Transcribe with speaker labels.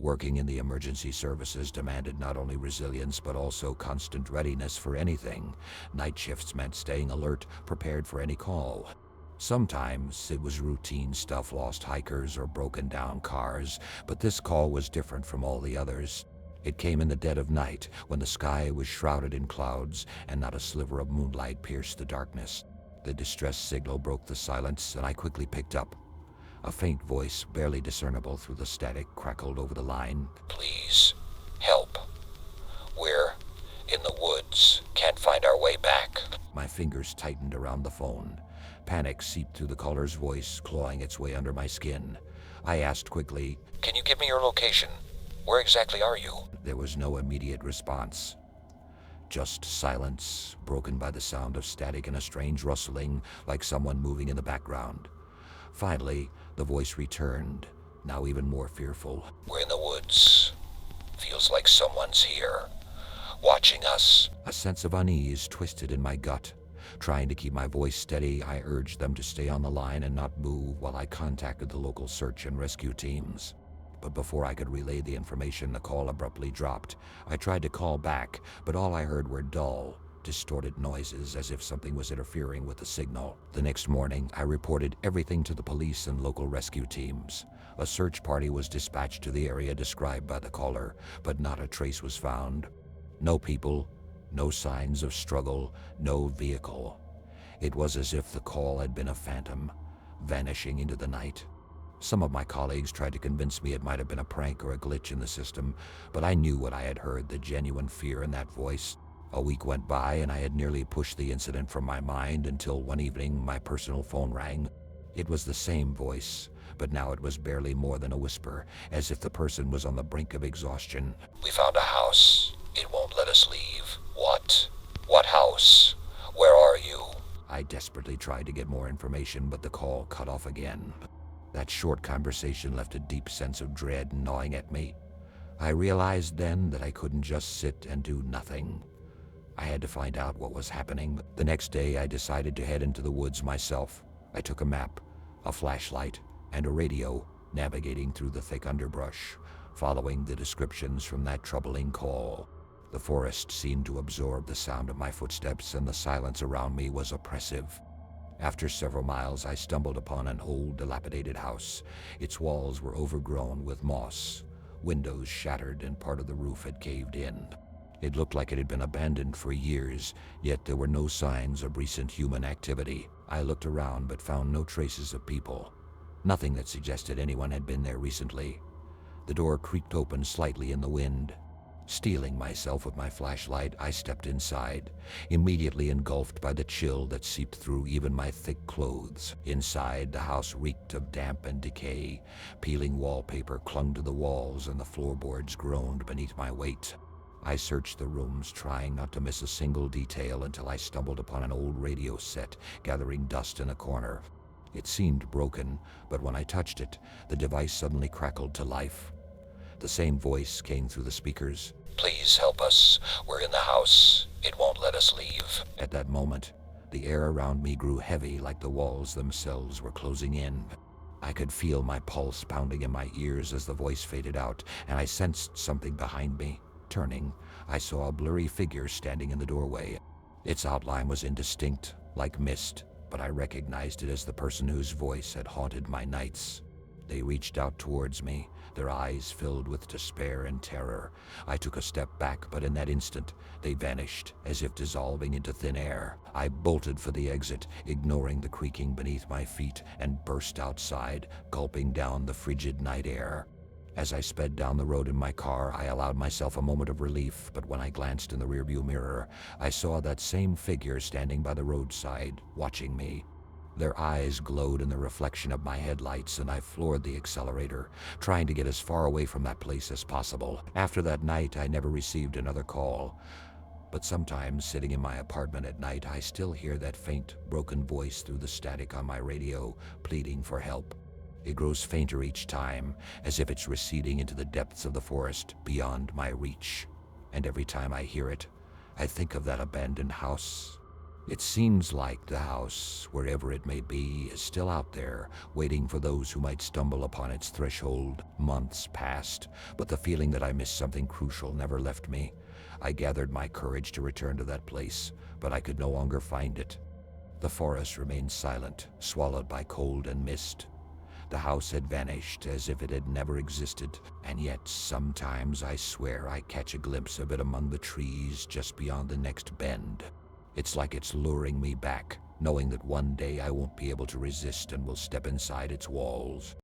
Speaker 1: Working in the emergency services demanded not only resilience but also constant readiness for anything. Night shifts meant staying alert, prepared for any call. Sometimes it was routine stuff, lost hikers or broken down cars, but this call was different from all the others. It came in the dead of night, when the sky was shrouded in clouds and not a sliver of moonlight pierced the darkness. The distress signal broke the silence, and I quickly picked up. A faint voice, barely discernible through the static, crackled over the line. "Please, help. We're in the woods. Can't find our way back." My fingers tightened around the phone. Panic seeped through the caller's voice, clawing its way under my skin. I asked quickly, "Can you give me your location? Where exactly are you?" There was no immediate response. Just silence, broken by the sound of static and a strange rustling, like someone moving in the background. Finally, the voice returned, now even more fearful. "We're in the woods. Feels like someone's here, watching us." A sense of unease twisted in my gut. Trying to keep my voice steady, I urged them to stay on the line and not move while I contacted the local search and rescue teams. But before I could relay the information, the call abruptly dropped. I tried to call back, but all I heard were dull, distorted noises as if something was interfering with the signal. The next morning, I reported everything to the police and local rescue teams. A search party was dispatched to the area described by the caller, but not a trace was found. No people, no signs of struggle, no vehicle. It was as if the call had been a phantom, vanishing into the night. Some of my colleagues tried to convince me it might have been a prank or a glitch in the system, but I knew what I had heard, the genuine fear in that voice. A week went by and I had nearly pushed the incident from my mind until one evening my personal phone rang. It was the same voice, but now it was barely more than a whisper, as if the person was on the brink of exhaustion. "We found a house. It won't let us leave." "What? What house? Where are you?" I desperately tried to get more information, but the call cut off again. That short conversation left a deep sense of dread gnawing at me. I realized then that I couldn't just sit and do nothing. I had to find out what was happening. The next day, I decided to head into the woods myself. I took a map, a flashlight, and a radio, navigating through the thick underbrush, following the descriptions from that troubling call. The forest seemed to absorb the sound of my footsteps, and the silence around me was oppressive. After several miles, I stumbled upon an old, dilapidated house. Its walls were overgrown with moss. Windows shattered and part of the roof had caved in. It looked like it had been abandoned for years, yet there were no signs of recent human activity. I looked around but found no traces of people. Nothing that suggested anyone had been there recently. The door creaked open slightly in the wind. Steeling myself with my flashlight, I stepped inside, immediately engulfed by the chill that seeped through even my thick clothes. Inside, the house reeked of damp and decay. Peeling wallpaper clung to the walls, and the floorboards groaned beneath my weight. I searched the rooms, trying not to miss a single detail, until I stumbled upon an old radio set gathering dust in a corner. It seemed broken, but when I touched it, the device suddenly crackled to life. The same voice came through the speakers. "Please help us. We're in the house. It won't let us leave." At that moment, the air around me grew heavy, like the walls themselves were closing in. I could feel my pulse pounding in my ears as the voice faded out, and I sensed something behind me. Turning, I saw a blurry figure standing in the doorway. Its outline was indistinct, like mist, but I recognized it as the person whose voice had haunted my nights. They reached out towards me, their eyes filled with despair and terror. I took a step back, but in that instant, they vanished, as if dissolving into thin air. I bolted for the exit, ignoring the creaking beneath my feet, and burst outside, gulping down the frigid night air. As I sped down the road in my car, I allowed myself a moment of relief, but when I glanced in the rearview mirror, I saw that same figure standing by the roadside, watching me. Their eyes glowed in the reflection of my headlights, and I floored the accelerator, trying to get as far away from that place as possible. After that night, I never received another call. But sometimes, sitting in my apartment at night, I still hear that faint, broken voice through the static on my radio, pleading for help. It grows fainter each time, as if it's receding into the depths of the forest beyond my reach. And every time I hear it, I think of that abandoned house, It seems like the house, wherever it may be, is still out there, waiting for those who might stumble upon its threshold. Months passed, but the feeling that I missed something crucial never left me. I gathered my courage to return to that place, but I could no longer find it. The forest remained silent, swallowed by cold and mist. The house had vanished as if it had never existed, and yet sometimes I swear I catch a glimpse of it among the trees just beyond the next bend. It's like it's luring me back, knowing that one day I won't be able to resist and will step inside its walls.